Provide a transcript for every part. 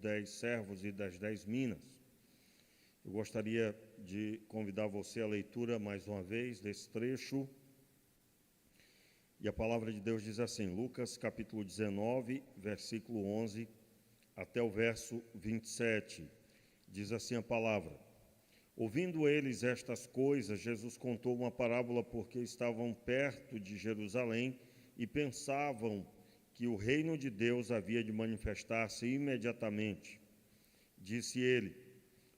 10 servos e das 10 minas. Eu gostaria de convidar você à leitura mais uma vez desse trecho. E a palavra de Deus diz assim, Lucas capítulo 19, versículo 11 até o verso 27. Diz assim a palavra: Ouvindo eles estas coisas, Jesus contou uma parábola porque estavam perto de Jerusalém e pensavam que o reino de Deus havia de manifestar-se imediatamente. Disse ele: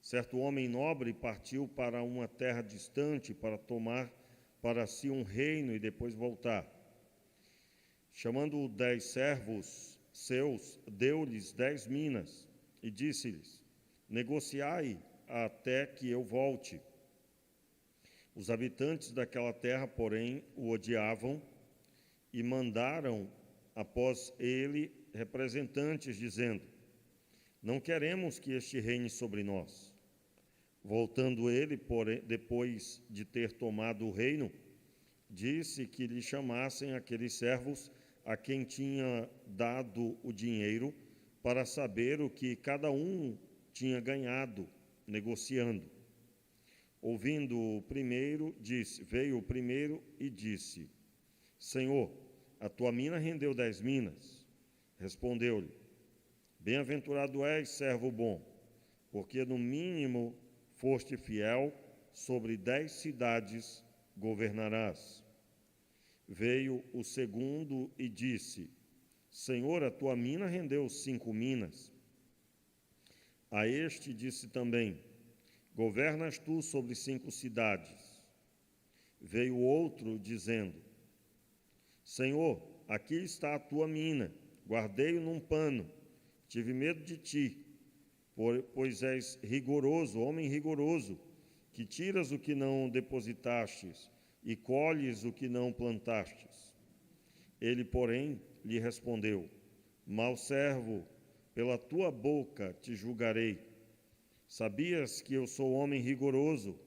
certo homem nobre partiu para uma terra distante para tomar para si um reino e depois voltar. Chamando 10 servos seus, deu-lhes 10 minas e disse-lhes: negociai até que eu volte. Os habitantes daquela terra, porém, o odiavam e mandaram após ele representantes, dizendo: não queremos que este reine sobre nós. Voltando ele, porém, depois de ter tomado o reino, disse que lhe chamassem aqueles servos a quem tinha dado o dinheiro, para saber o que cada um tinha ganhado negociando. Ouvindo o primeiro, veio o primeiro e disse: Senhor, a tua mina rendeu 10 minas. Respondeu-lhe: bem-aventurado és, servo bom, porque no mínimo foste fiel, sobre 10 cidades governarás. Veio o segundo e disse: Senhor, a tua mina rendeu 5 minas. A este disse também: governas tu sobre 5 cidades. Veio outro dizendo: Senhor, aqui está a tua mina, guardei-o num pano, tive medo de ti, pois és rigoroso, homem rigoroso, que tiras o que não depositastes e colhes o que não plantastes. Ele, porém, lhe respondeu: mau servo, pela tua boca te julgarei. Sabias que eu sou homem rigoroso,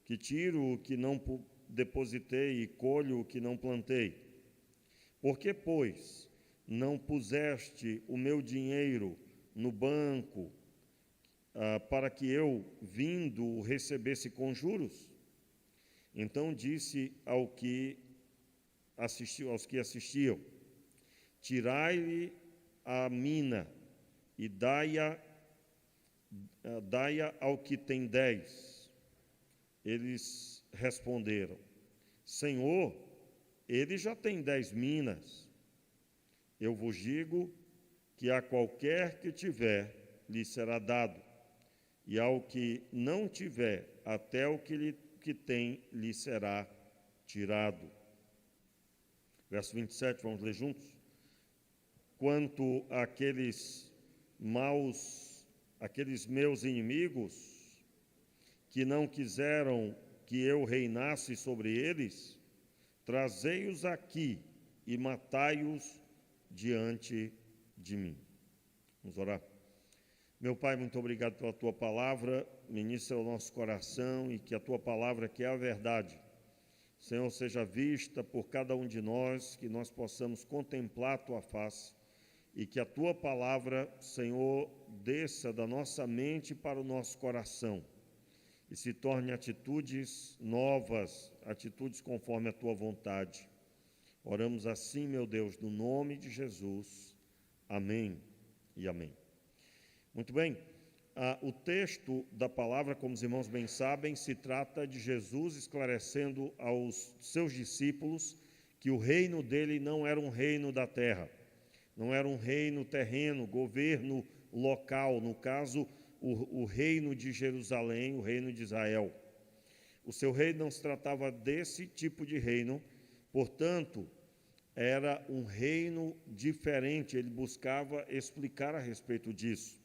que tiro o que não depositei e colho o que não plantei? Por que, pois, não puseste o meu dinheiro no banco, para que eu, vindo, o recebesse com juros? Então disse aos que assistiam: tirai-lhe a mina e dai-a ao que tem 10. Eles responderam: Senhor, ele já tem 10 minas. Eu vos digo que a qualquer que tiver, lhe será dado, e ao que não tiver, até o que tem lhe será tirado. Verso 27, vamos ler juntos? Quanto àqueles meus inimigos, que não quiseram que eu reinasse sobre eles, trazei-os aqui e matai-os diante de mim. Vamos orar. Meu Pai, muito obrigado pela Tua palavra, ministra o nosso coração e que a Tua palavra, que é a verdade, Senhor, seja vista por cada um de nós, que nós possamos contemplar a Tua face e que a Tua palavra, Senhor, desça da nossa mente para o nosso coração e se torne atitudes novas, atitudes conforme a Tua vontade. Oramos assim, meu Deus, no nome de Jesus. Amém e amém. Muito bem, o texto da palavra, como os irmãos bem sabem, se trata de Jesus esclarecendo aos seus discípulos que o reino dele não era um reino da terra, não era um reino terreno, governo local, no caso, o reino de Jerusalém, o reino de Israel. O seu reino não se tratava desse tipo de reino, portanto, era um reino diferente, ele buscava explicar a respeito disso.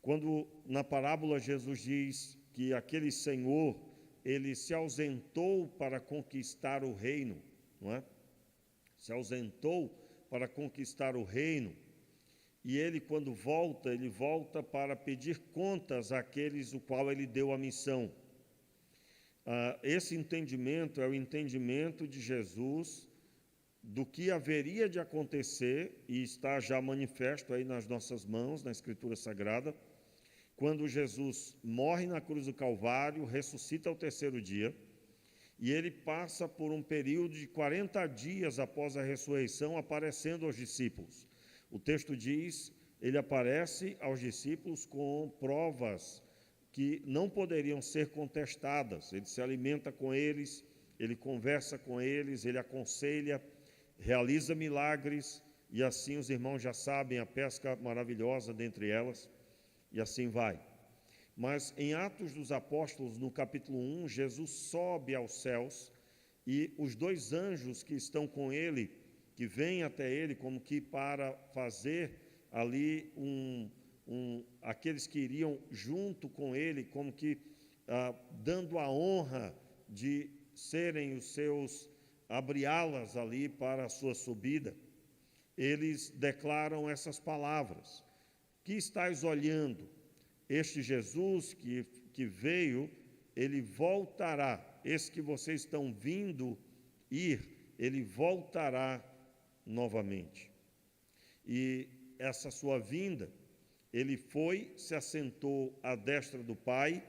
Quando na parábola Jesus diz que aquele senhor, ele se ausentou para conquistar o reino, não é? Se ausentou para conquistar o reino, e ele, quando volta, ele volta para pedir contas àqueles o qual ele deu a missão. Esse entendimento é o entendimento de Jesus do que haveria de acontecer, e está já manifesto aí nas nossas mãos, na Escritura Sagrada, quando Jesus morre na cruz do Calvário, ressuscita ao terceiro dia, e ele passa por um período de 40 dias após a ressurreição, aparecendo aos discípulos. O texto diz, ele aparece aos discípulos com provas que não poderiam ser contestadas. Ele se alimenta com eles, ele conversa com eles, ele aconselha, realiza milagres, e assim os irmãos já sabem a pesca maravilhosa dentre elas, e assim vai. Mas em Atos dos Apóstolos, no capítulo 1, Jesus sobe aos céus, e os dois anjos que estão com ele, que vêm até ele como que para fazer ali aqueles que iriam junto com ele, como que dando a honra de serem os seus, abre alas ali para a sua subida, eles declaram essas palavras: que estáis olhando? Este Jesus que veio, ele voltará. Esse que vocês estão vindo ele voltará novamente. E essa sua vinda, ele se assentou à destra do Pai,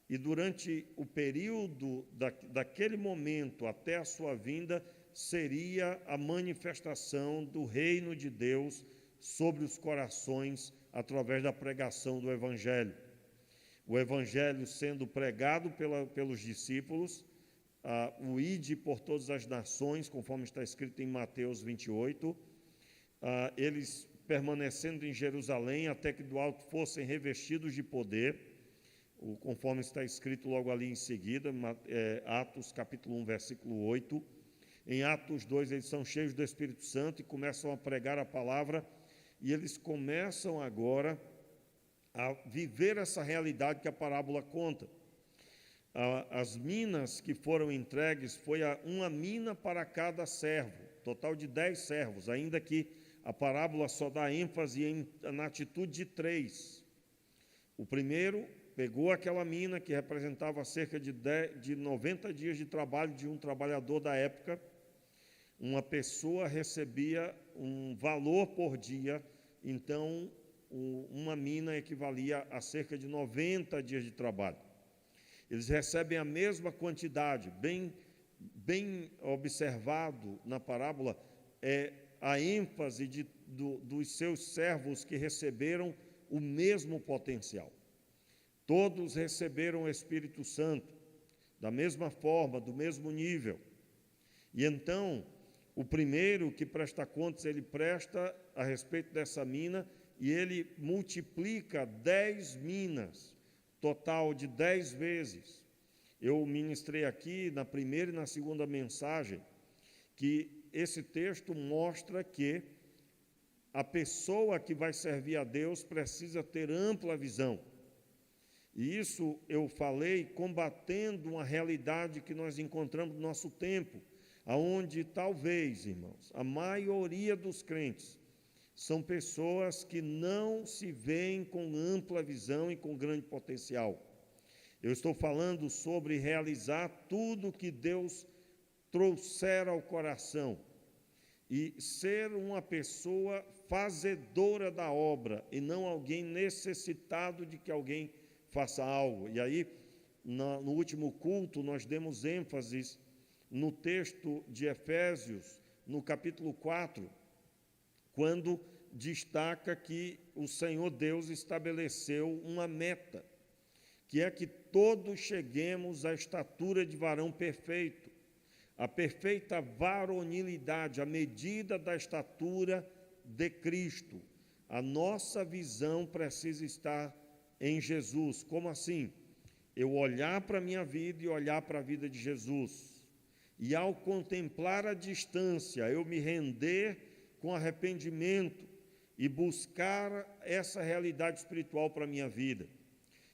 e durante o período daquele momento até a sua vinda, seria a manifestação do reino de Deus sobre os corações através da pregação do Evangelho. O Evangelho sendo pregado pelos discípulos, o ide por todas as nações, conforme está escrito em Mateus 28, eles permanecendo em Jerusalém até que do alto fossem revestidos de poder, conforme está escrito logo ali em seguida, Atos capítulo 1, versículo 8. Em Atos 2, eles são cheios do Espírito Santo e começam a pregar a palavra, e eles começam agora a viver essa realidade que a parábola conta. As minas que foram entregues foi uma mina para cada servo, total de 10 servos, ainda que a parábola só dá ênfase na atitude de 3. O primeiro pegou aquela mina que representava cerca de 90 dias de trabalho de um trabalhador da época. Uma pessoa recebia um valor por dia, então uma mina equivalia a cerca de 90 dias de trabalho. Eles recebem a mesma quantidade, bem observado na parábola, a ênfase dos seus servos que receberam o mesmo potencial. Todos receberam o Espírito Santo, da mesma forma, do mesmo nível. E então, o primeiro que presta contas, ele presta a respeito dessa mina, e ele multiplica 10 minas, total de 10 vezes. Eu ministrei aqui na primeira e na segunda mensagem que esse texto mostra que a pessoa que vai servir a Deus precisa ter ampla visão. E isso eu falei combatendo uma realidade que nós encontramos no nosso tempo, aonde talvez, irmãos, a maioria dos crentes são pessoas que não se veem com ampla visão e com grande potencial. Eu estou falando sobre realizar tudo que Deus trouxer ao coração e ser uma pessoa fazedora da obra e não alguém necessitado de que alguém faça algo. E aí, no último culto, nós demos ênfase no texto de Efésios, no capítulo 4, quando destaca que o Senhor Deus estabeleceu uma meta, que é que todos cheguemos à estatura de varão perfeito, a perfeita varonilidade, a medida da estatura de Cristo. A nossa visão precisa estar em Jesus. Como assim? Eu olhar para a minha vida e olhar para a vida de Jesus. E ao contemplar a distância, eu me render com arrependimento e buscar essa realidade espiritual para a minha vida.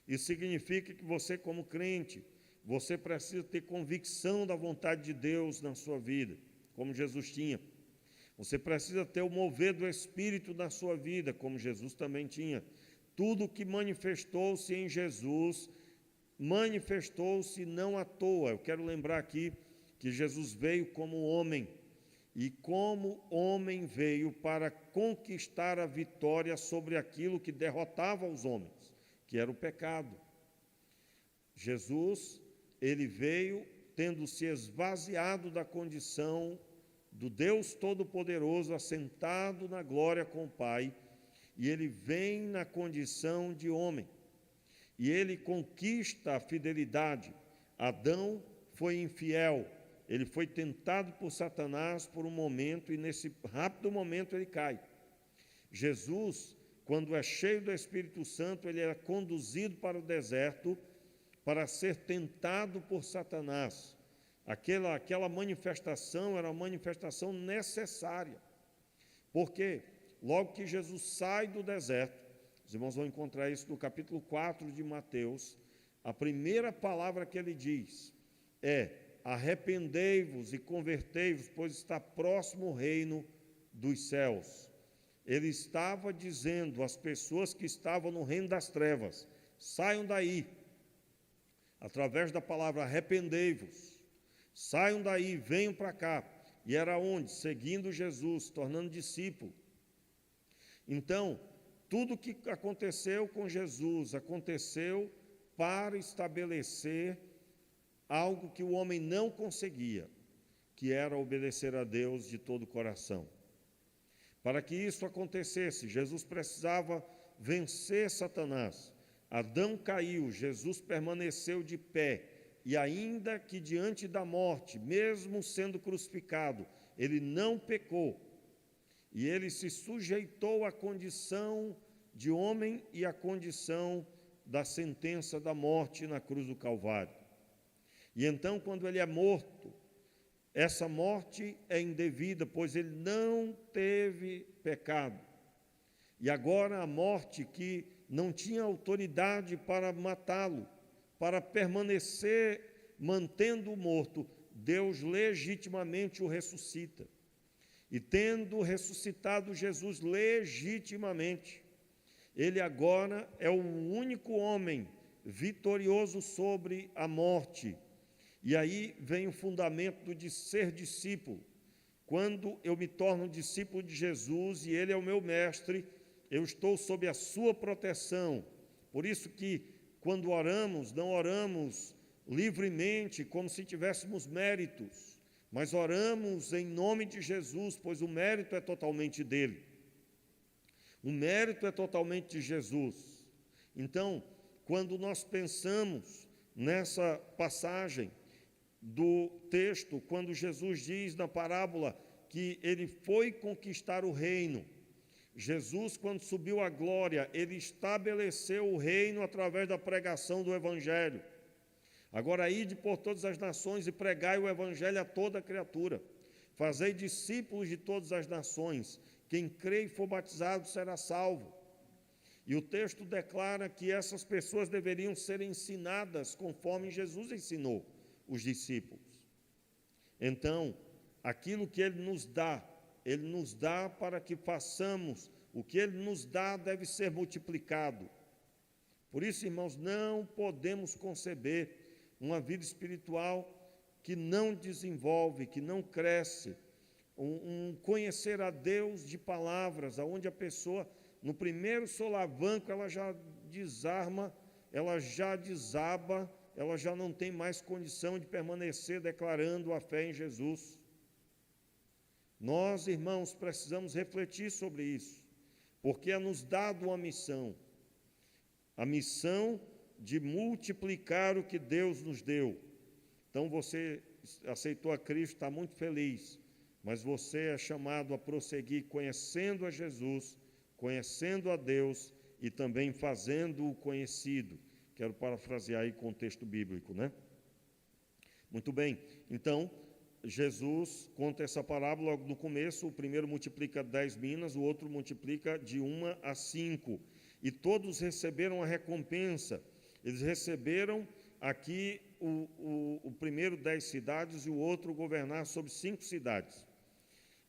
Isso significa que você, como crente, você precisa ter convicção da vontade de Deus na sua vida, como Jesus tinha. Você precisa ter o mover do Espírito na sua vida, como Jesus também tinha. Tudo que manifestou-se em Jesus, manifestou-se não à toa. Eu quero lembrar aqui que Jesus veio como homem, e como homem veio para conquistar a vitória sobre aquilo que derrotava os homens, que era o pecado. Jesus, ele veio tendo se esvaziado da condição do Deus Todo-Poderoso, assentado na glória com o Pai, e ele vem na condição de homem, e ele conquista a fidelidade. Adão foi infiel, ele foi tentado por Satanás por um momento, e nesse rápido momento ele cai. Jesus, quando é cheio do Espírito Santo, ele é conduzido para o deserto para ser tentado por Satanás. Aquela manifestação era uma manifestação necessária. Porque logo que Jesus sai do deserto, os irmãos vão encontrar isso no capítulo 4 de Mateus, a primeira palavra que ele diz é: arrependei-vos e convertei-vos, pois está próximo o reino dos céus. Ele estava dizendo às pessoas que estavam no reino das trevas: saiam daí, através da palavra arrependei-vos, saiam daí, venham para cá. E era onde? Seguindo Jesus, tornando discípulo. Então, tudo que aconteceu com Jesus aconteceu para estabelecer algo que o homem não conseguia, que era obedecer a Deus de todo o coração. Para que isso acontecesse, Jesus precisava vencer Satanás. Adão caiu, Jesus permaneceu de pé, e ainda que diante da morte, mesmo sendo crucificado, ele não pecou, e ele se sujeitou à condição de homem e à condição da sentença da morte na cruz do Calvário. E então, quando ele é morto, essa morte é indevida, pois ele não teve pecado. E agora a morte que não tinha autoridade para matá-lo, para permanecer mantendo-o morto, Deus legitimamente o ressuscita. E tendo ressuscitado Jesus legitimamente, ele agora é o único homem vitorioso sobre a morte. E aí vem o fundamento de ser discípulo. Quando eu me torno discípulo de Jesus e ele é o meu mestre, eu estou sob a sua proteção. Por isso que quando oramos, não oramos livremente, como se tivéssemos méritos, mas oramos em nome de Jesus, pois o mérito é totalmente dele. O mérito é totalmente de Jesus. Então, quando nós pensamos nessa passagem do texto, quando Jesus diz na parábola que ele foi conquistar o reino, Jesus, quando subiu à glória, ele estabeleceu o reino através da pregação do Evangelho. Agora, ide por todas as nações e pregai o Evangelho a toda criatura. Fazei discípulos de todas as nações. Quem crê e for batizado será salvo. E o texto declara que essas pessoas deveriam ser ensinadas conforme Jesus ensinou os discípulos. Então, aquilo que ele nos dá para que façamos. O que ele nos dá deve ser multiplicado. Por isso, irmãos, não podemos conceber uma vida espiritual que não desenvolve, que não cresce, um conhecer a Deus de palavras, onde a pessoa, no primeiro solavanco, ela já desarma, ela já desaba, ela já não tem mais condição de permanecer declarando a fé em Jesus. Nós, irmãos, precisamos refletir sobre isso, porque é nos dado uma missão, a missão de multiplicar o que Deus nos deu. Então, você aceitou a Cristo, está muito feliz, mas você é chamado a prosseguir conhecendo a Jesus, conhecendo a Deus e também fazendo-o conhecido. Quero parafrasear aí com o texto bíblico, né? Muito bem, então, Jesus conta essa parábola logo no começo. O primeiro multiplica 10 minas, o outro multiplica de 1 a 5. E todos receberam a recompensa. Eles receberam aqui o primeiro 10 cidades e o outro governar sobre 5 cidades.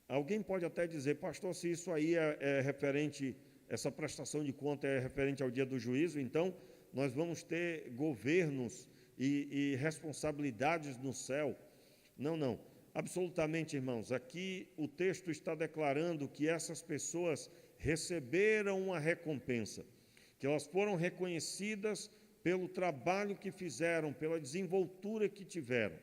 Alguém pode até dizer: pastor, se isso aí é referente, essa prestação de conta é referente ao dia do juízo, então nós vamos ter governos e responsabilidades no céu. Não. Absolutamente, irmãos. Aqui o texto está declarando que essas pessoas receberam uma recompensa, que elas foram reconhecidas pelo trabalho que fizeram, pela desenvoltura que tiveram.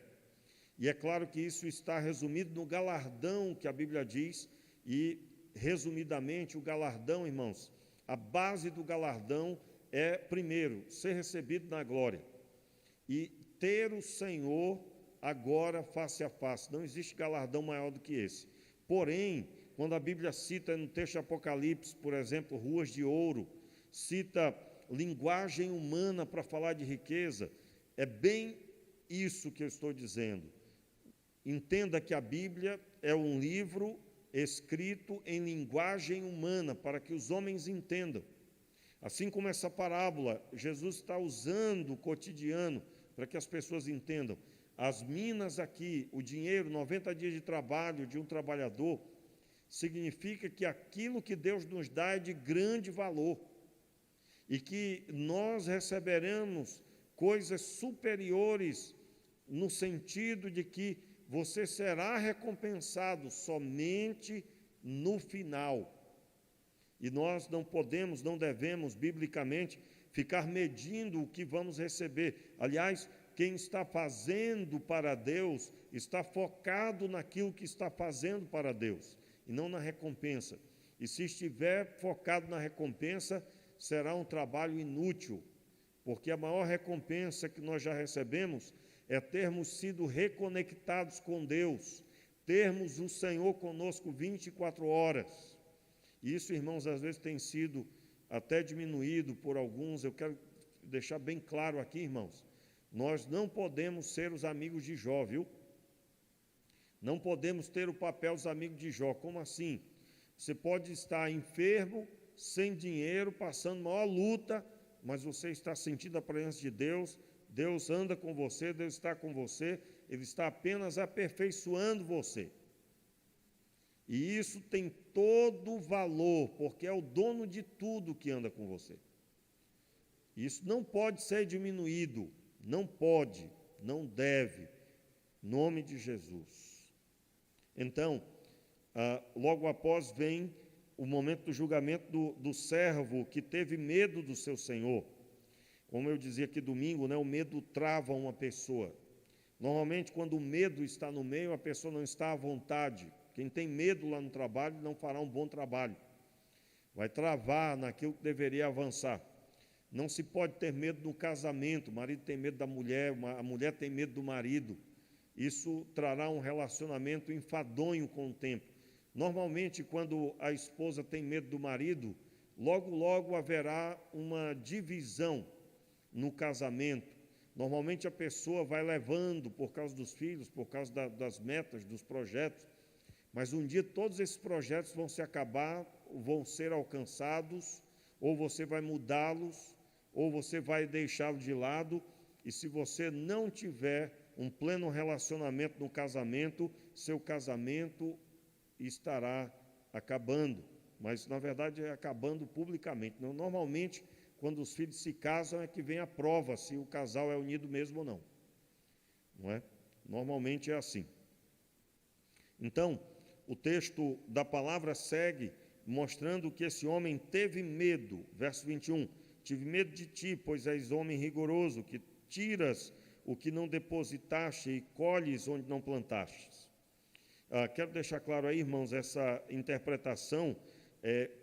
E é claro que isso está resumido no galardão que a Bíblia diz, e, resumidamente, o galardão, irmãos, a base do galardão é, primeiro, ser recebido na glória e ter o Senhor agora face a face. Não existe galardão maior do que esse. Porém, quando a Bíblia cita no texto de Apocalipse, por exemplo, ruas de ouro, cita linguagem humana para falar de riqueza, é bem isso que eu estou dizendo. Entenda que a Bíblia é um livro escrito em linguagem humana, para que os homens entendam. Assim como essa parábola, Jesus está usando o cotidiano para que as pessoas entendam. As minas aqui, o dinheiro, 90 dias de trabalho de um trabalhador, significa que aquilo que Deus nos dá é de grande valor e que nós receberemos coisas superiores no sentido de que você será recompensado somente no final. E nós não podemos, não devemos, biblicamente, ficar medindo o que vamos receber. Aliás, quem está fazendo para Deus está focado naquilo que está fazendo para Deus, e não na recompensa. E se estiver focado na recompensa, será um trabalho inútil, porque a maior recompensa que nós já recebemos é termos sido reconectados com Deus, termos o Senhor conosco 24 horas. E isso, irmãos, às vezes tem sido até diminuído por alguns. Eu quero deixar bem claro aqui, irmãos, nós não podemos ser os amigos de Jó, viu? Não podemos ter o papel dos amigos de Jó. Como assim? Você pode estar enfermo, sem dinheiro, passando maior luta, mas você está sentindo a presença de Deus, Deus anda com você, Deus está com você, Ele está apenas aperfeiçoando você. E isso tem todo o valor, porque é o dono de tudo que anda com você. Isso não pode ser diminuído, não pode, não deve, em nome de Jesus. Então, logo após vem o momento do julgamento do servo que teve medo do seu senhor. Como eu dizia aqui domingo, né, o medo trava uma pessoa. Normalmente, quando o medo está no meio, a pessoa não está à vontade. Quem tem medo lá no trabalho não fará um bom trabalho. Vai travar naquilo que deveria avançar. Não se pode ter medo no casamento. O marido tem medo da mulher, a mulher tem medo do marido. Isso trará um relacionamento enfadonho com o tempo. Normalmente, quando a esposa tem medo do marido, logo, logo haverá uma divisão no casamento. Normalmente a pessoa vai levando por causa dos filhos, por causa das metas, dos projetos, mas um dia todos esses projetos vão se acabar, vão ser alcançados, ou você vai mudá-los, ou você vai deixá-los de lado, e se você não tiver um pleno relacionamento no casamento, seu casamento estará acabando, mas na verdade é acabando publicamente. Normalmente, quando os filhos se casam, é que vem a prova se o casal é unido mesmo ou não. Não é? Normalmente é assim. Então, o texto da palavra segue mostrando que esse homem teve medo. Verso 21, tive medo de ti, pois és homem rigoroso, que tiras o que não depositaste e colhes onde não plantastes. Quero deixar claro aí, irmãos, essa interpretação,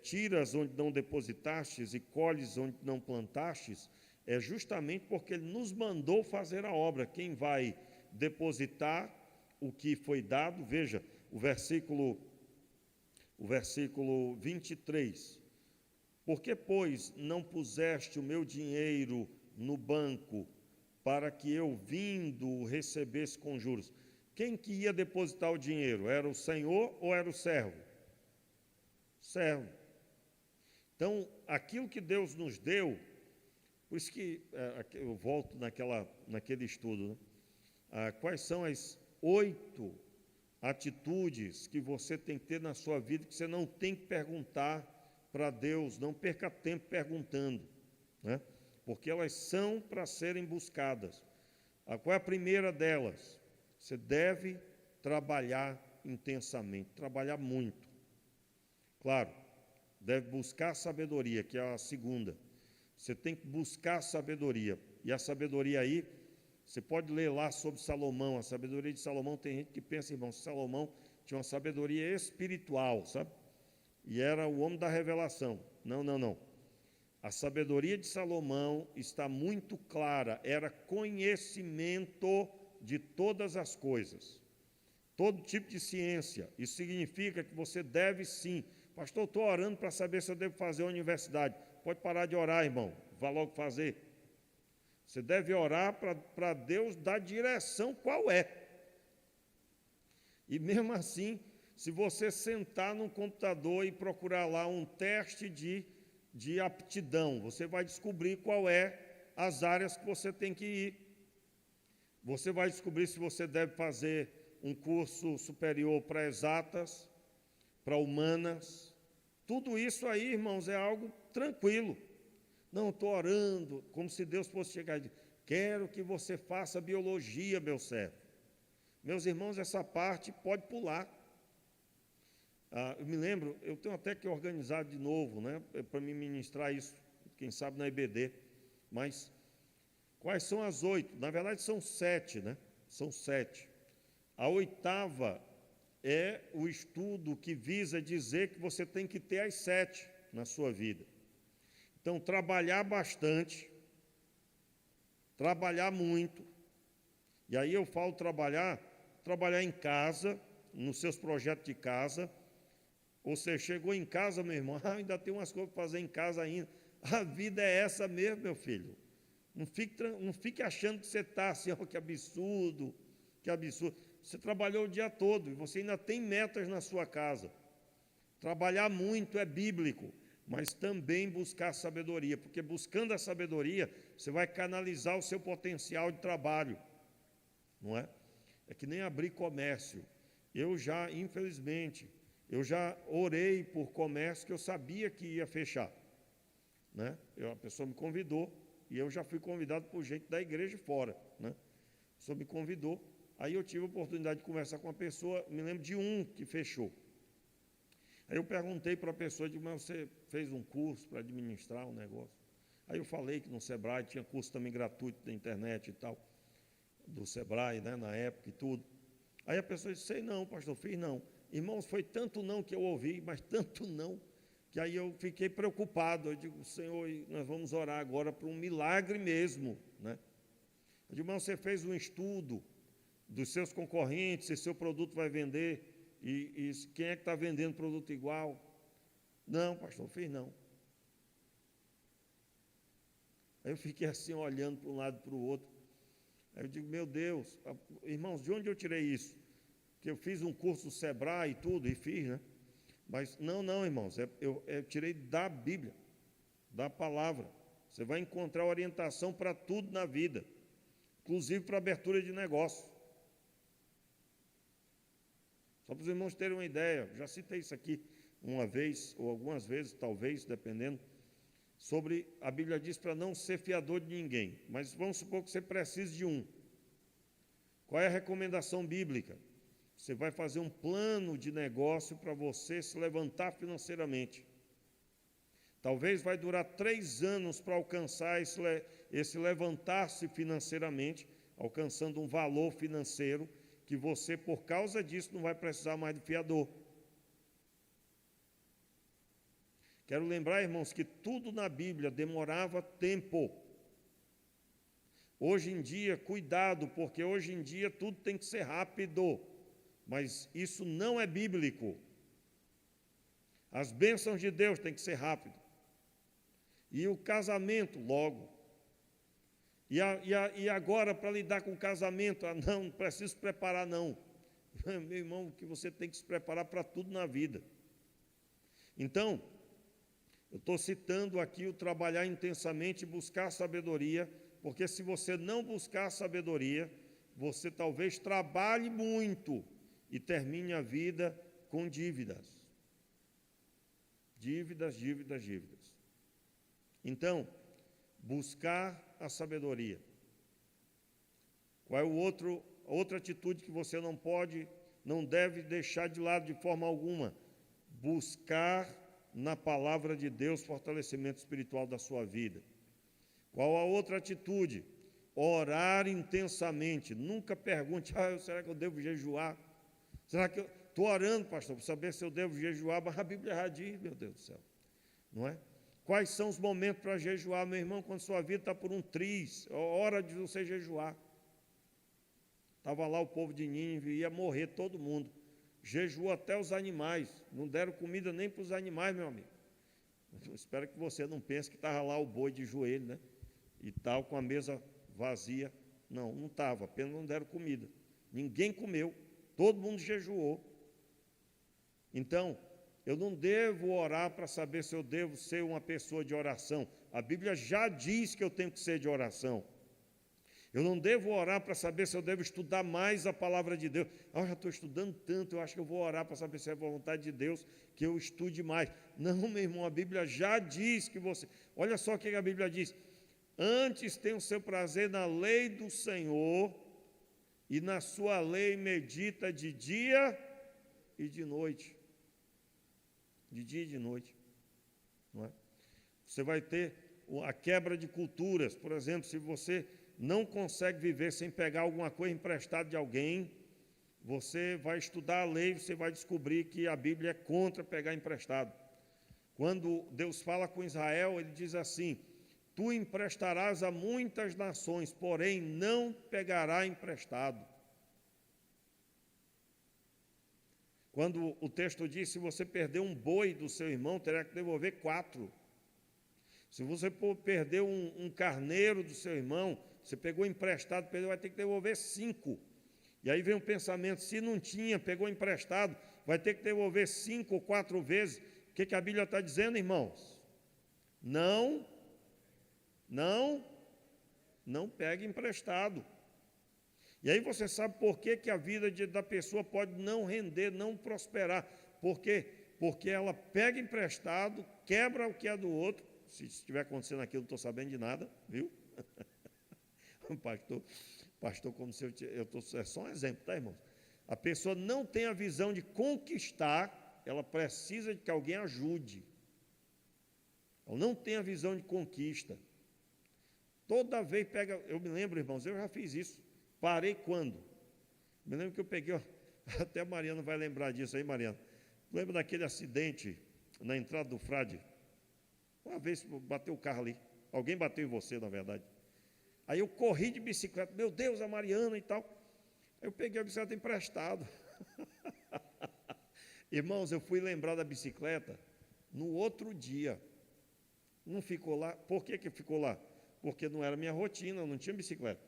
tiras onde não depositastes e colhes onde não plantastes, é justamente porque ele nos mandou fazer a obra. Quem vai depositar o que foi dado, veja, o versículo 23. Por que, pois, não puseste o meu dinheiro no banco, para que eu, vindo, o recebesse com juros? Quem que ia depositar o dinheiro? Era o Senhor ou era o servo? Servo. Então, aquilo que Deus nos deu, por isso que eu volto naquele estudo, né? Quais são as 8 atitudes que você tem que ter na sua vida, que você não tem que perguntar para Deus, não perca tempo perguntando, né? Porque elas são para serem buscadas. Qual é a primeira delas? Você deve trabalhar intensamente, trabalhar muito. Claro, deve buscar sabedoria, que é a segunda. Você tem que buscar sabedoria. E a sabedoria aí, você pode ler lá sobre Salomão. A sabedoria de Salomão, tem gente que pensa, irmão, Salomão tinha uma sabedoria espiritual, sabe? E era o homem da revelação. Não, não, não. A sabedoria de Salomão está muito clara. Era conhecimento de todas as coisas. Todo tipo de ciência. Isso significa que você deve sim. Pastor, eu estou orando para saber se eu devo fazer a universidade. Pode parar de orar, irmão. Vá logo fazer. Você deve orar para Deus dar direção qual é. E mesmo assim, se você sentar no computador e procurar lá um teste de aptidão, você vai descobrir qual é as áreas que você tem que ir. Você vai descobrir se você deve fazer um curso superior para exatas, para humanas. Tudo isso aí, irmãos, é algo tranquilo. Não, estou orando, como se Deus fosse chegar e dizer, quero que você faça biologia, meu servo. Meus irmãos, essa parte pode pular. Eu me lembro, eu tenho até que organizar de novo, né, para me ministrar isso, quem sabe na EBD. Mas quais são as 8? Na verdade, são 7, né? São 7. A 8ª é o estudo que visa dizer que você tem que ter as 7 na sua vida. Então, trabalhar bastante, trabalhar muito. E aí eu falo trabalhar em casa, nos seus projetos de casa. Ou seja, chegou em casa, meu irmão, ainda tem umas coisas para fazer em casa ainda. A vida é essa mesmo, meu filho. Não fique achando que você está assim, oh, que absurdo, que absurdo. Você trabalhou o dia todo e você ainda tem metas na sua casa. Trabalhar muito é bíblico, mas também buscar sabedoria, porque buscando a sabedoria, você vai canalizar o seu potencial de trabalho, não é? É que nem abrir comércio. Eu já, infelizmente, orei por comércio que eu sabia que ia fechar, né? A pessoa me convidou e eu já fui convidado por gente da igreja fora, né? A pessoa me convidou, aí eu tive a oportunidade de conversar com uma pessoa, me lembro de um que fechou. Aí eu perguntei para a pessoa, digo, mas você fez um curso para administrar um negócio? Aí eu falei que no Sebrae tinha curso também gratuito da internet e tal, do Sebrae, né, na época e tudo. Aí a pessoa disse, sei não, pastor, fiz não. Irmãos, foi tanto não que eu ouvi, mas tanto não, que aí eu fiquei preocupado. Eu digo, Senhor, nós vamos orar agora para um milagre mesmo, né? Eu digo, mas você fez um estudo dos seus concorrentes, se seu produto vai vender, e quem é que está vendendo produto igual? Não, pastor, fiz não. Aí eu fiquei assim, olhando para um lado e para o outro. Aí eu digo, meu Deus, irmãos, de onde eu tirei isso? Que eu fiz um curso do Sebrae e tudo, e fiz, né? Mas não, irmãos, eu tirei da Bíblia, da palavra. Você vai encontrar orientação para tudo na vida, inclusive para abertura de negócio. Só para os irmãos terem uma ideia, já citei isso aqui uma vez, ou algumas vezes, talvez, dependendo, sobre, a Bíblia diz para não ser fiador de ninguém, mas vamos supor que você precise de um. Qual é a recomendação bíblica? Você vai fazer um plano de negócio para você se levantar financeiramente. Talvez vai durar 3 anos para alcançar esse levantar-se financeiramente, alcançando um valor financeiro que você, por causa disso, não vai precisar mais de fiador. Quero lembrar, irmãos, que tudo na Bíblia demorava tempo. Hoje em dia, cuidado, porque hoje em dia tudo tem que ser rápido, mas isso não é bíblico. As bênçãos de Deus têm que ser rápido. E o casamento, logo. E agora, para lidar com o casamento, não preciso se preparar, não. Meu irmão, que você tem que se preparar para tudo na vida. Então, eu estou citando aqui o trabalhar intensamente e buscar sabedoria, porque se você não buscar sabedoria, você talvez trabalhe muito e termine a vida com dívidas. Dívidas. Então, buscar a sabedoria. Qual é outra atitude que você não pode não deve deixar de lado de forma alguma. Buscar na palavra de Deus fortalecimento espiritual da sua vida. Qual a outra atitude? Orar intensamente. Nunca pergunte, será que eu devo jejuar? Será que eu estou orando, pastor, para saber se eu devo jejuar? Mas a Bíblia já diz, meu Deus do céu, não é? Quais são os momentos para jejuar, meu irmão? Quando sua vida está por um triz, é hora de você jejuar. Estava lá o povo de Nínive, ia morrer todo mundo. Jejuou até os animais, não deram comida nem para os animais, meu amigo. Eu espero que você não pense que estava lá o boi de joelho, né? E tal, com a mesa vazia. Não estava, apenas não deram comida. Ninguém comeu, todo mundo jejuou. Então, eu não devo orar para saber se eu devo ser uma pessoa de oração. A Bíblia já diz que eu tenho que ser de oração. Eu não devo orar para saber se eu devo estudar mais a palavra de Deus. Eu já estou estudando tanto, eu acho que eu vou orar para saber se é a vontade de Deus que eu estude mais. Não, meu irmão, a Bíblia já diz que você... Olha só o que a Bíblia diz. Antes tenha o seu prazer na lei do Senhor, e na sua lei medita de dia e de noite. De dia e de noite. Não é? Você vai ter a quebra de culturas. Por exemplo, se você não consegue viver sem pegar alguma coisa emprestada de alguém, você vai estudar a lei, você vai descobrir que a Bíblia é contra pegar emprestado. Quando Deus fala com Israel, ele diz assim: tu emprestarás a muitas nações, porém não pegará emprestado. Quando o texto diz, se você perder um boi do seu irmão, terá que devolver 4. Se você perder um carneiro do seu irmão, você pegou emprestado, vai ter que devolver 5. E aí vem um pensamento, se não tinha, pegou emprestado, vai ter que devolver 5 ou 4 vezes. O que a Bíblia está dizendo, irmãos? Não pegue emprestado. E aí você sabe por que a vida da pessoa pode não render, não prosperar. Por quê? Porque ela pega emprestado, quebra o que é do outro. Se estiver acontecendo aqui, eu não estou sabendo de nada, viu? Pastor, como se é só um exemplo, tá, irmãos? A pessoa não tem a visão de conquistar, ela precisa de que alguém ajude. Ela não tem a visão de conquista. Toda vez pega, eu me lembro, irmãos, eu já fiz isso. Parei quando? Me lembro que eu peguei, até a Mariana vai lembrar disso aí, Mariana. Lembra daquele acidente na entrada do Frade? Uma vez bateu o carro ali. Alguém bateu em você, na verdade. Aí eu corri de bicicleta, meu Deus, a Mariana e tal. Aí eu peguei a bicicleta emprestada. Irmãos, eu fui lembrar da bicicleta no outro dia. Não ficou lá. Por que ficou lá? Porque não era minha rotina, eu não tinha bicicleta.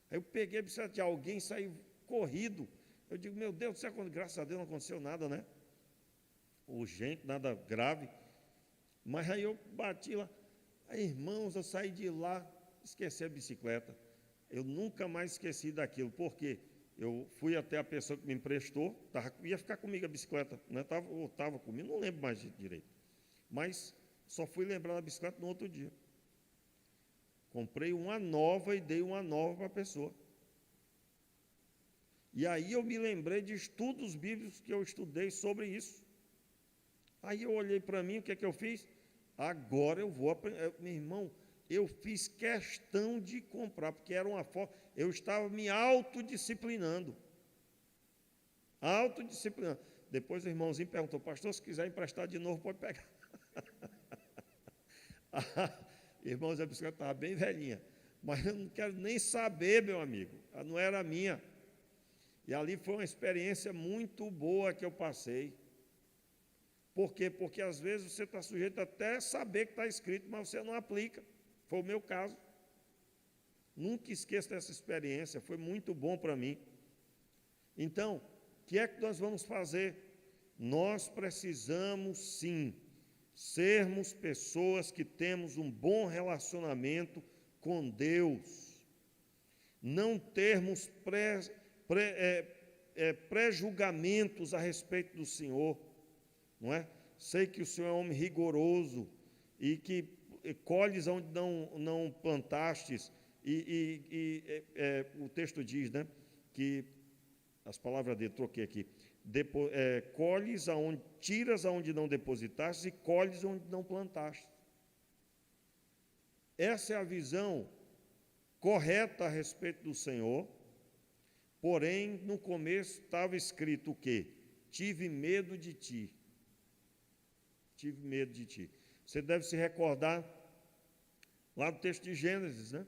Aí eu peguei a bicicleta de alguém, saí corrido. Eu digo, meu Deus do céu, graças a Deus não aconteceu nada, né? Urgente, nada grave. Mas aí eu bati lá. Aí, irmãos, eu saí de lá, esqueci a bicicleta. Eu nunca mais esqueci daquilo. Por quê? Eu fui até a pessoa que me emprestou, ia ficar comigo a bicicleta, né? Estava comigo, não lembro mais direito. Mas só fui lembrar da bicicleta no outro dia. Comprei uma nova e dei uma nova para a pessoa. E aí eu me lembrei de estudos bíblicos que eu estudei sobre isso. Aí eu olhei para mim, o que é que eu fiz? Agora eu vou aprender. Meu irmão, eu fiz questão de comprar, porque era uma forma, eu estava me autodisciplinando. Depois o irmãozinho perguntou, pastor, se quiser emprestar de novo, pode pegar. Irmãos, a bicicleta estava bem velhinha, mas eu não quero nem saber, meu amigo, ela não era minha. E ali foi uma experiência muito boa que eu passei. Por quê? Porque às vezes você está sujeito até a saber que está escrito, mas você não aplica. Foi o meu caso. Nunca esqueça dessa experiência, foi muito bom para mim. Então, o que é que nós vamos fazer? Nós precisamos, sim, sermos pessoas que temos um bom relacionamento com Deus. Não termos pré-julgamentos a respeito do Senhor. Não é? Sei que o Senhor é um homem rigoroso e que colhes onde não plantastes, o texto diz, né, que as palavras dele, troquei aqui, colhes aonde, tiras aonde não depositaste e colhes onde não plantaste. Essa é a visão correta a respeito do Senhor, porém, no começo estava escrito o quê? Tive medo de ti. Tive medo de ti. Você deve se recordar lá do texto de Gênesis, né?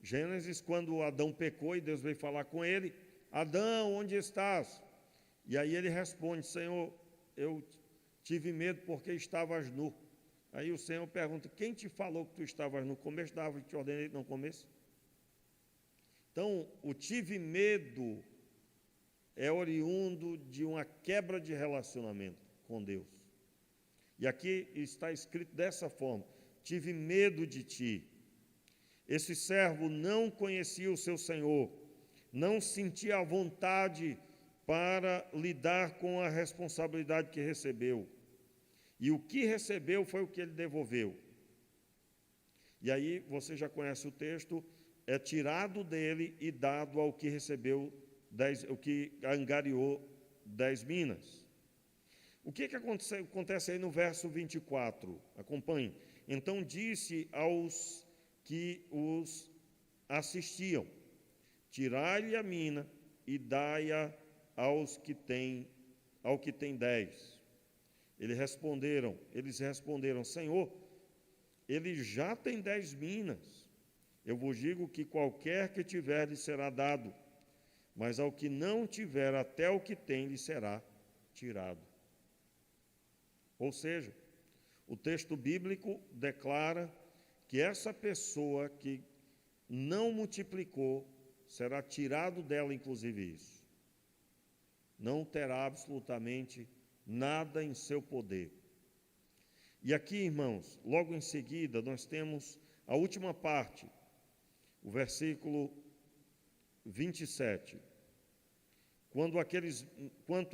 Gênesis, quando Adão pecou e Deus veio falar com ele, Adão, onde estás? E aí ele responde, Senhor, eu tive medo porque estavas nu. Aí o Senhor pergunta, quem te falou que tu estavas no começo da árvore que te ordenei que não comesse? Então, o tive medo é oriundo de uma quebra de relacionamento com Deus. E aqui está escrito dessa forma, tive medo de ti. Esse servo não conhecia o seu senhor, não sentia a vontade para lidar com a responsabilidade que recebeu. E o que recebeu foi o que ele devolveu. E aí, você já conhece o texto, é tirado dele e dado ao que recebeu, o que angariou 10 minas. O que acontece aí no verso 24? Acompanhe. Então disse aos que os assistiam, tirai-lhe a mina e dai-a ao que tem 10. Eles responderam, Senhor, ele já tem 10 minas. Eu vos digo que qualquer que tiver lhe será dado, mas ao que não tiver, até o que tem lhe será tirado. Ou seja, o texto bíblico declara que essa pessoa que não multiplicou, será tirado dela, inclusive isso. Não terá absolutamente nada em seu poder. E aqui, irmãos, logo em seguida, nós temos a última parte, o versículo 27. Quanto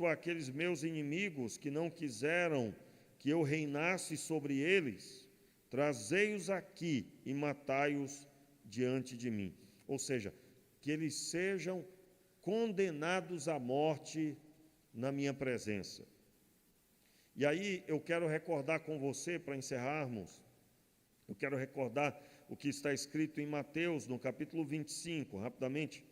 àqueles meus inimigos que não quiseram que eu reinasse sobre eles, trazei-os aqui e matai-os diante de mim. Ou seja, que eles sejam condenados à morte na minha presença. E aí eu quero recordar com você, para encerrarmos, eu quero recordar o que está escrito em Mateus, no capítulo 25, rapidamente.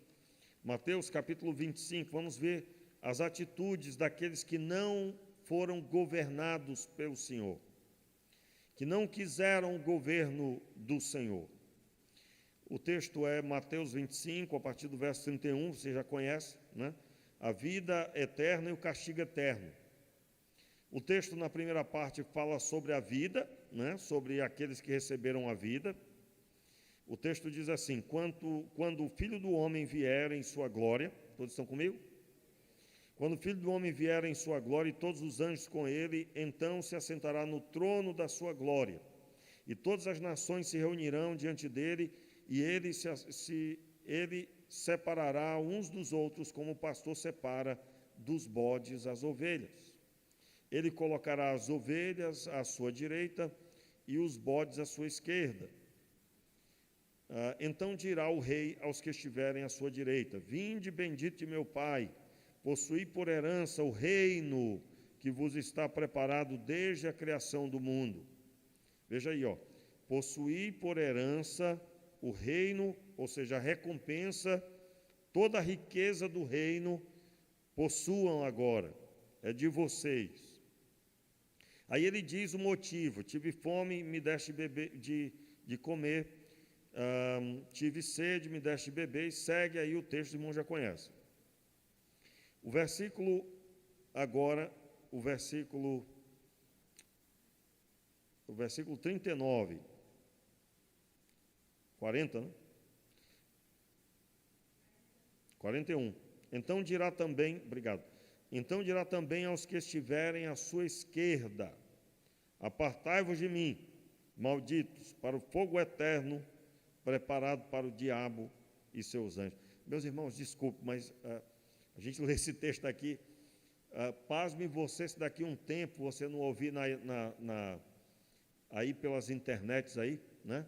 Mateus, capítulo 25, vamos ver as atitudes daqueles que não foram governados pelo Senhor, que não quiseram o governo do Senhor. O texto é Mateus 25, a partir do verso 31, você já conhece, né? A vida eterna e o castigo eterno. O texto, na primeira parte, fala sobre a vida, né? Sobre aqueles que receberam a vida. O texto diz assim, quando o Filho do Homem vier em sua glória, todos estão comigo? Quando o Filho do Homem vier em sua glória e todos os anjos com ele, então se assentará no trono da sua glória. E todas as nações se reunirão diante dele, e ele separará uns dos outros, como o pastor separa dos bodes as ovelhas. Ele colocará as ovelhas à sua direita e os bodes à sua esquerda. Então dirá o rei aos que estiverem à sua direita, vinde bendito de meu Pai, possuí por herança o reino que vos está preparado desde a criação do mundo. Veja aí, possuí por herança o reino, ou seja, a recompensa, toda a riqueza do reino, possuam agora, é de vocês. Aí ele diz o motivo, tive fome, me deste de comer, tive sede, me deste beber, e segue aí o texto, o irmão já conhece. O versículo, agora, o versículo 39, 40, né? 41. Então dirá também, obrigado, então dirá também aos que estiverem à sua esquerda, apartai-vos de mim, malditos, para o fogo eterno, preparado para o diabo e seus anjos. Meus irmãos, desculpe, mas a gente lê esse texto aqui, pasme você se daqui a um tempo você não ouvir aí pelas internets aí, né?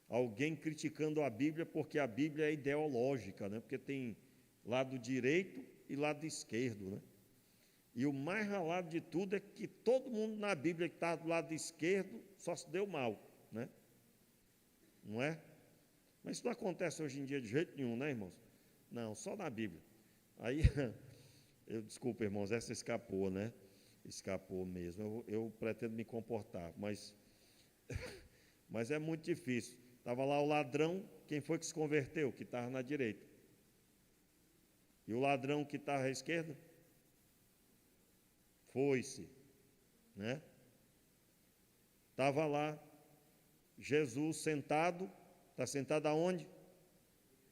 Alguém criticando a Bíblia porque a Bíblia é ideológica, né? Porque tem lado direito e lado esquerdo, né? E o mais ralado de tudo é que todo mundo na Bíblia que estava do lado esquerdo só se deu mal, né? Não é? Mas isso não acontece hoje em dia de jeito nenhum, né, irmãos? Não, só na Bíblia. Aí, desculpa, irmãos, essa escapou, né? Escapou mesmo. Eu pretendo me comportar, mas é muito difícil. Estava lá o ladrão, quem foi que se converteu? Que estava na direita. E o ladrão que estava à esquerda? Foi-se, né? Estava lá, Jesus sentado, está sentado aonde?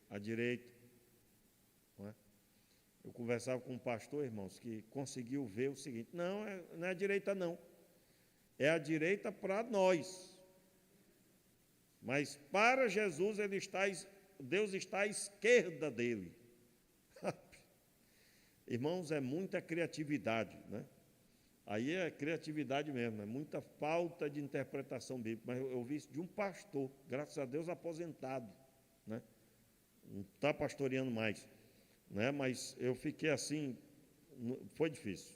À direita. Não é? Eu conversava com um pastor, irmãos, que conseguiu ver o seguinte: não é a direita, não. É a direita para nós. Mas para Jesus, Deus está à esquerda dele. Irmãos, é muita criatividade, né? Aí é criatividade mesmo, é muita falta de interpretação bíblica. Mas eu vi isso de um pastor, graças a Deus aposentado, né? Não está pastoreando mais, né? Mas eu fiquei assim, foi difícil.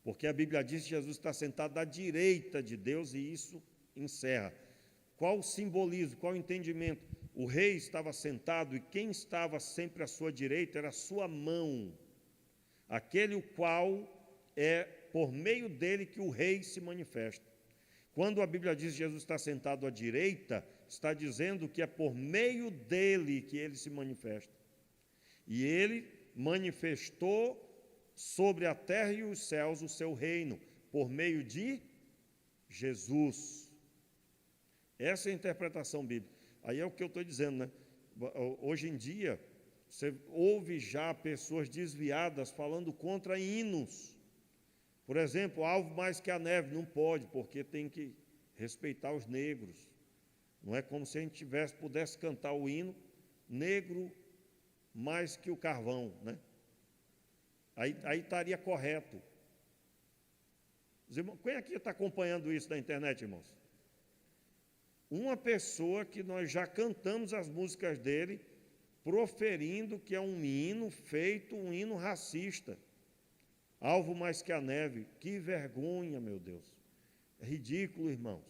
Porque a Bíblia diz que Jesus está sentado à direita de Deus e isso encerra. Qual o simbolismo, qual o entendimento? O rei estava sentado e quem estava sempre à sua direita era a sua mão, aquele o qual é por meio dele que o rei se manifesta. Quando a Bíblia diz que Jesus está sentado à direita, está dizendo que é por meio dele que ele se manifesta. E ele manifestou sobre a terra e os céus o seu reino, por meio de Jesus. Essa é a interpretação bíblica. Aí é o que eu estou dizendo, né? Hoje em dia, você ouve já pessoas desviadas falando contra hinos. Por exemplo, alvo mais que a neve, não pode, porque tem que respeitar os negros. Não é como se a gente pudesse cantar o hino negro mais que o carvão, né? Aí estaria correto. Os irmãos, quem aqui está acompanhando isso na internet, irmãos? Uma pessoa que nós já cantamos as músicas dele, proferindo que é um hino feito, um hino racista. Alvo mais que a neve. Que vergonha, meu Deus. É ridículo, irmãos.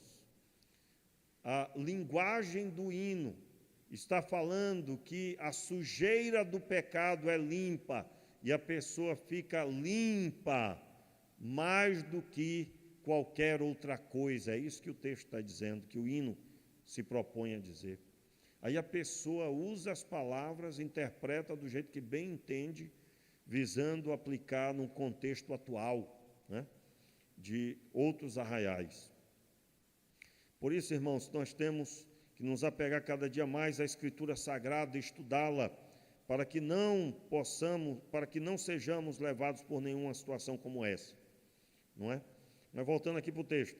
A linguagem do hino está falando que a sujeira do pecado é limpa e a pessoa fica limpa mais do que qualquer outra coisa. É isso que o texto está dizendo, que o hino se propõe a dizer. Aí a pessoa usa as palavras, interpreta do jeito que bem entende, visando aplicar num contexto atual, né, de outros arraiais. Por isso, irmãos, nós temos que nos apegar cada dia mais à Escritura Sagrada e estudá-la, para que não sejamos levados por nenhuma situação como essa, não é? Mas voltando aqui para o texto.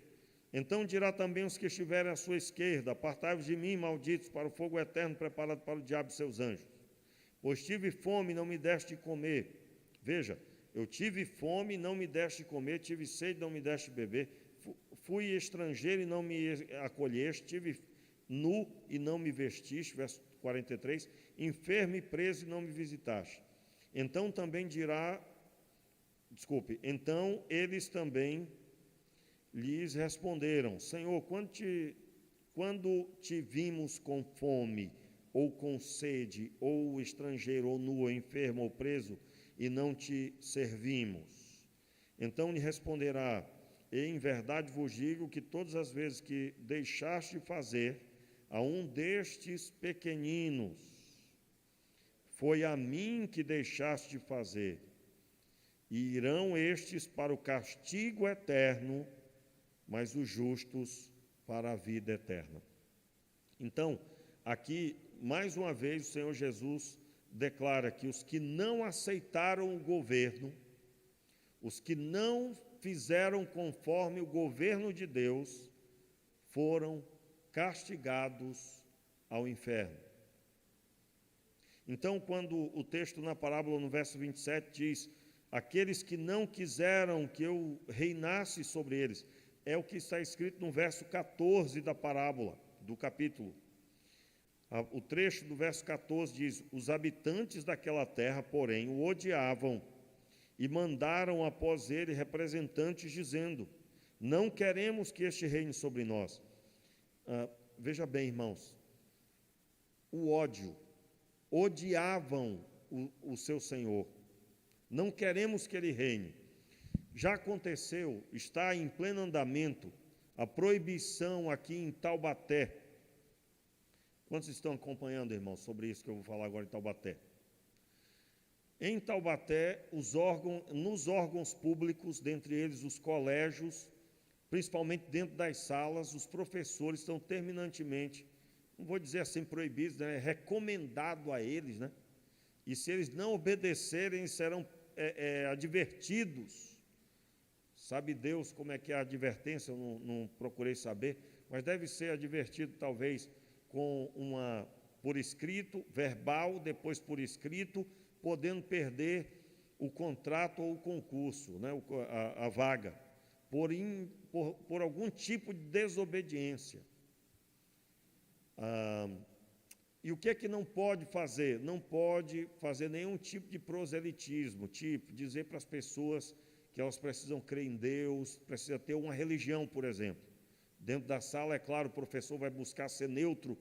Então dirá também os que estiverem à sua esquerda: apartai-vos de mim, malditos, para o fogo eterno preparado para o diabo e seus anjos. Pois tive fome e não me deste de comer. Veja, eu tive fome e não me deste de comer, tive sede e não me deste de beber, fui estrangeiro e não me acolheste, tive nu e não me vestiste, verso 43, enfermo e preso e não me visitaste. Então eles também lhes responderam: Senhor, quando te vimos com fome, ou com sede, ou estrangeiro, ou nu, ou enfermo, ou preso, e não te servimos? Então lhe responderá: em verdade vos digo que todas as vezes que deixaste de fazer a um destes pequeninos, foi a mim que deixaste de fazer. E irão estes para o castigo eterno, mas os justos para a vida eterna. Então, aqui, mais uma vez, o Senhor Jesus declara que os que não aceitaram o governo, os que não fizeram conforme o governo de Deus, foram castigados ao inferno. Então, quando o texto na parábola, no verso 27, diz: aqueles que não quiseram que eu reinasse sobre eles, é o que está escrito no verso 14 da parábola, do capítulo. O trecho do verso 14 diz: os habitantes daquela terra, porém, o odiavam e mandaram após ele representantes dizendo: não queremos que este reine sobre nós. Veja bem, irmãos, o ódio, odiavam o seu Senhor, não queremos que ele reine. Já aconteceu, está em pleno andamento, a proibição aqui em Taubaté. Quantos estão acompanhando, irmãos, sobre isso que eu vou falar agora em Taubaté? Em Taubaté, nos órgãos públicos, dentre eles os colégios, principalmente dentro das salas, os professores estão terminantemente, não vou dizer assim proibidos, né, é recomendado a eles, né? E se eles não obedecerem, serão advertidos. Sabe Deus como é que é a advertência? Eu não procurei saber, mas deve ser advertido talvez com por escrito, verbal, depois por escrito, podendo perder o contrato ou o concurso, né, a vaga, por algum tipo de desobediência. E o que é que não pode fazer? Não pode fazer nenhum tipo de proselitismo, tipo dizer para as pessoas que elas precisam crer em Deus, precisa ter uma religião, por exemplo. Dentro da sala, é claro, o professor vai buscar ser neutro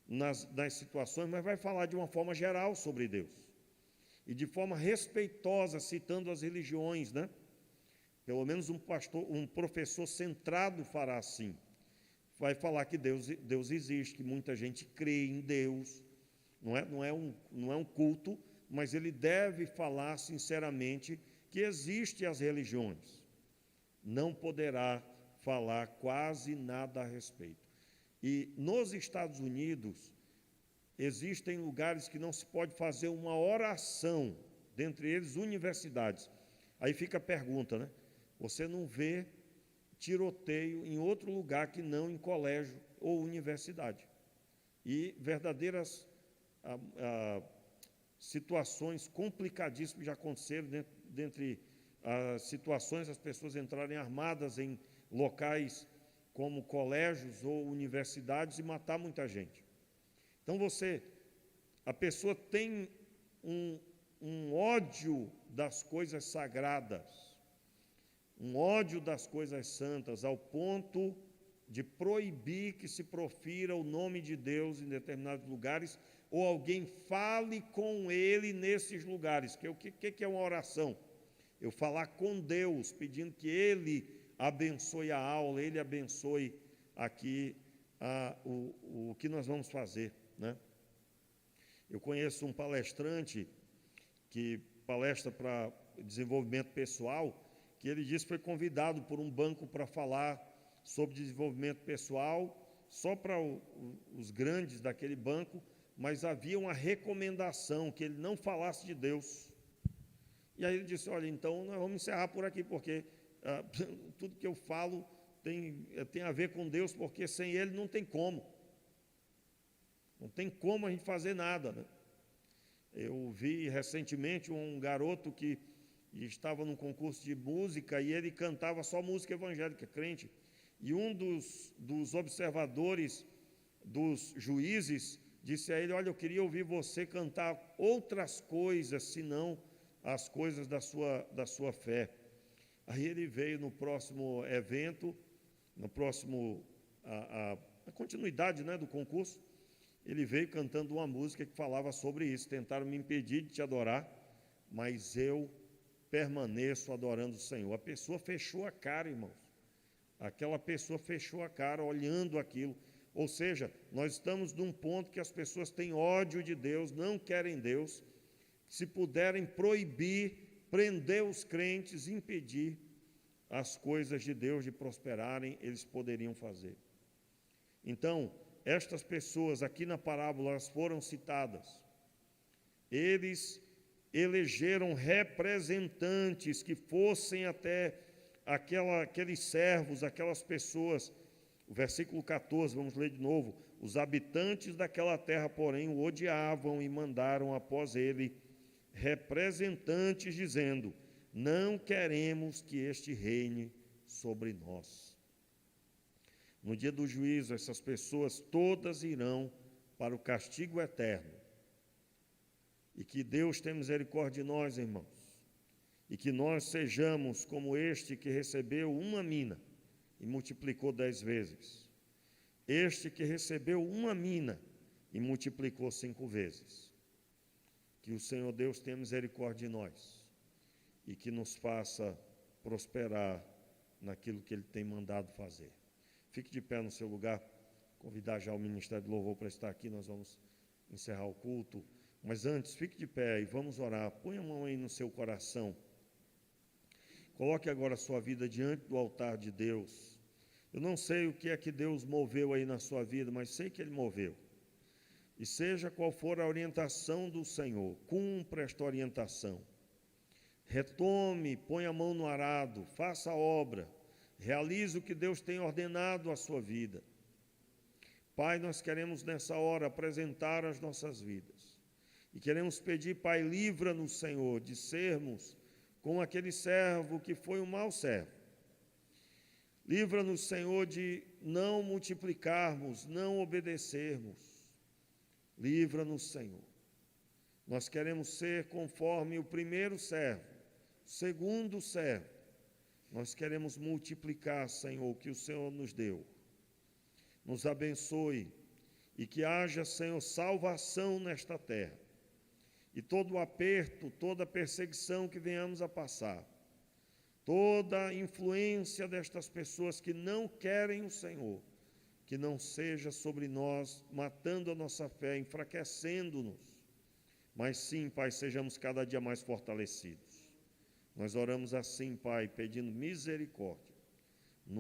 nas situações, mas vai falar de uma forma geral sobre Deus. E de forma respeitosa, citando as religiões, né? Pelo menos um professor centrado fará assim. Vai falar que Deus existe, que muita gente crê em Deus. Não é um culto, mas ele deve falar sinceramente que existem as religiões. Não poderá falar quase nada a respeito. E nos Estados Unidos, existem lugares que não se pode fazer uma oração, dentre eles universidades. Aí fica a pergunta, né? Você não vê tiroteio em outro lugar que não em colégio ou universidade. E verdadeiras situações complicadíssimas já aconteceram dentre as situações, as pessoas entrarem armadas em locais como colégios ou universidades e matar muita gente. Então a pessoa tem um ódio das coisas sagradas, um ódio das coisas santas, ao ponto de proibir que se profira o nome de Deus em determinados lugares, ou alguém fale com ele nesses lugares. O que é uma oração? Eu falar com Deus, pedindo que Ele abençoe a aula, Ele abençoe aqui o que nós vamos fazer, né? Eu conheço um palestrante que palestra para desenvolvimento pessoal, que ele disse que foi convidado por um banco para falar sobre desenvolvimento pessoal, só para os grandes daquele banco, mas havia uma recomendação que ele não falasse de Deus. E aí ele disse: olha, então nós vamos encerrar por aqui, porque tudo que eu falo tem a ver com Deus, porque sem Ele não tem como. Não tem como a gente fazer nada, né? Eu vi recentemente um garoto que estava num concurso de música e ele cantava só música evangélica, crente. E um dos observadores, dos juízes, disse a ele: olha, eu queria ouvir você cantar outras coisas, senão as coisas da sua fé. Aí ele veio no próximo evento, a continuidade, né, do concurso, ele veio cantando uma música que falava sobre isso. Tentaram me impedir de te adorar, mas eu permaneço adorando o Senhor. A pessoa fechou a cara, irmãos. Aquela pessoa fechou a cara olhando aquilo. Ou seja, nós estamos num ponto que as pessoas têm ódio de Deus, não querem Deus. Se puderem proibir, prender os crentes, impedir as coisas de Deus de prosperarem, eles poderiam fazer. Então, estas pessoas aqui na parábola, elas foram citadas. Eles elegeram representantes que fossem até aqueles servos, aquelas pessoas. O versículo 14, vamos ler de novo. Os habitantes daquela terra, porém, o odiavam e mandaram após ele representantes, dizendo: não queremos que este reine sobre nós. No dia do juízo, essas pessoas todas irão para o castigo eterno. E que Deus tenha misericórdia de nós, irmãos, e que nós sejamos como este que recebeu uma mina e multiplicou 10 vezes. Este que recebeu uma mina e multiplicou 5 vezes. Que o Senhor Deus tenha misericórdia de nós e que nos faça prosperar naquilo que Ele tem mandado fazer. Fique de pé no seu lugar, convidar já o Ministério do Louvor para estar aqui, nós vamos encerrar o culto. Mas antes, fique de pé e vamos orar. Põe a mão aí no seu coração. Coloque agora a sua vida diante do altar de Deus. Eu não sei o que é que Deus moveu aí na sua vida, mas sei que Ele moveu. E seja qual for a orientação do Senhor, cumpra esta orientação. Retome, põe a mão no arado, faça a obra, realize o que Deus tem ordenado à sua vida. Pai, nós queremos nessa hora apresentar as nossas vidas. E queremos pedir, Pai, livra-nos, Senhor, de sermos como aquele servo que foi um mau servo. Livra-nos, Senhor, de não multiplicarmos, não obedecermos. Livra-nos, Senhor. Nós queremos ser conforme o primeiro servo, o segundo servo. Nós queremos multiplicar, Senhor, o que o Senhor nos deu. Nos abençoe e que haja, Senhor, salvação nesta terra. E todo o aperto, toda a perseguição que venhamos a passar, toda a influência destas pessoas que não querem o Senhor, que não seja sobre nós, matando a nossa fé, enfraquecendo-nos, mas sim, Pai, sejamos cada dia mais fortalecidos. Nós oramos assim, Pai, pedindo misericórdia,